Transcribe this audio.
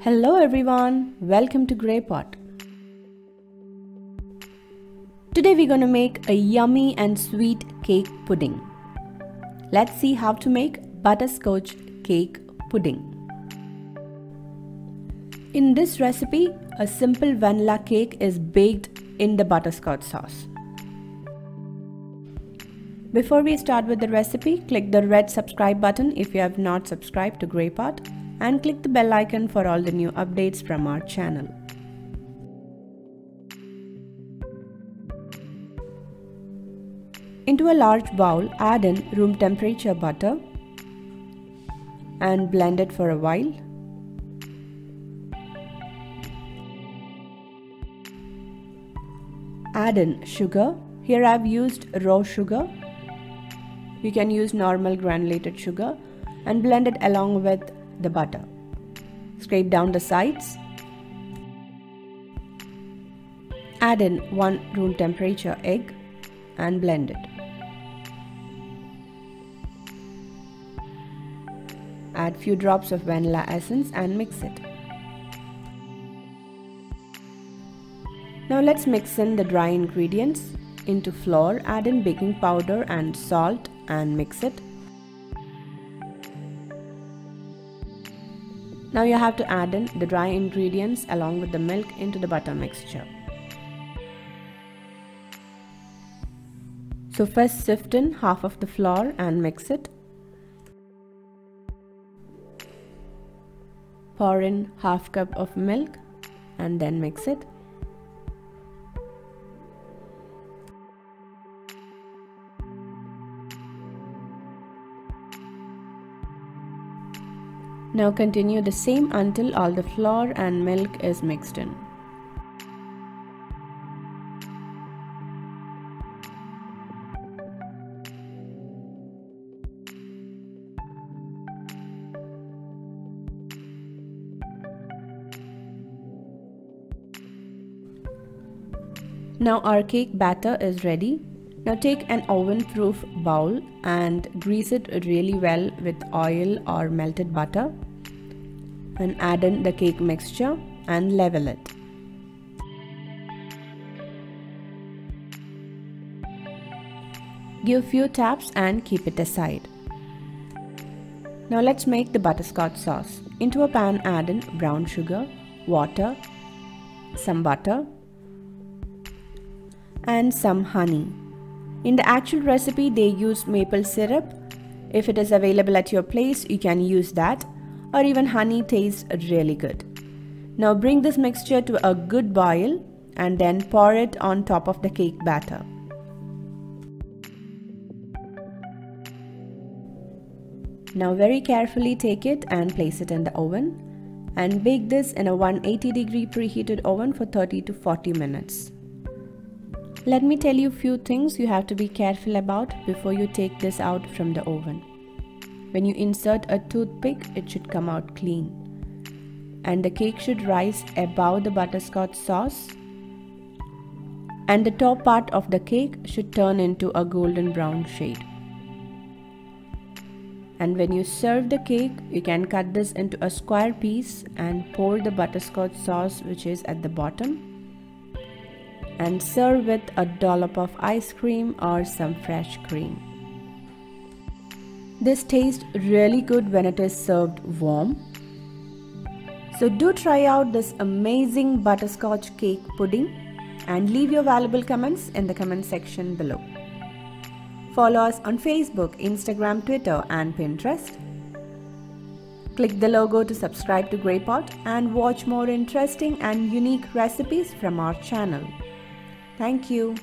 Hello everyone, welcome to Grey Pot. Today we're going to make a yummy and sweet cake pudding. Let's see how to make butterscotch cake pudding. In this recipe, a simple vanilla cake is baked in the butterscotch sauce. Before we start with the recipe, click the red subscribe button if you have not subscribed to Grey Pot, and click the bell icon for all the new updates from our channel. Into a large bowl, add in room temperature butter and blend it for a while. Add in sugar. Here I have used raw sugar. You can use normal granulated sugar and blend it along with the butter. Scrape down the sides. Add in 1 room temperature egg and blend it. Add few drops of vanilla essence and mix it. Now let's mix in the dry ingredients. Into flour, add in baking powder and salt and mix it. Now you have to add in the dry ingredients along with the milk into the butter mixture. So first sift in half of the flour and mix it. Pour in half cup of milk and then mix it. Now continue the same until all the flour and milk is mixed in. Now our cake batter is ready. Now take an oven-proof bowl and grease it really well with oil or melted butter and add in the cake mixture and level it. Give few taps and keep it aside. Now let's make the butterscotch sauce. Into a pan add in brown sugar, water, some butter and some honey. In the actual recipe, they use maple syrup. If it is available at your place, you can use that, or even honey tastes really good. Now bring this mixture to a good boil and then pour it on top of the cake batter. Now very carefully take it and place it in the oven and bake this in a 180-degree preheated oven for 30 to 40 minutes. Let me tell you a few things you have to be careful about before you take this out from the oven. When you insert a toothpick, it should come out clean. And the cake should rise above the butterscotch sauce. And the top part of the cake should turn into a golden brown shade. And when you serve the cake, you can cut this into a square piece and pour the butterscotch sauce which is at the bottom. And serve with a dollop of ice cream or some fresh cream. This tastes really good when it is served warm. So do try out this amazing butterscotch cake pudding and leave your valuable comments in the comment section below. Follow us on Facebook, Instagram, Twitter and Pinterest. Click the logo to subscribe to Grey Pot and watch more interesting and unique recipes from our channel. Thank you.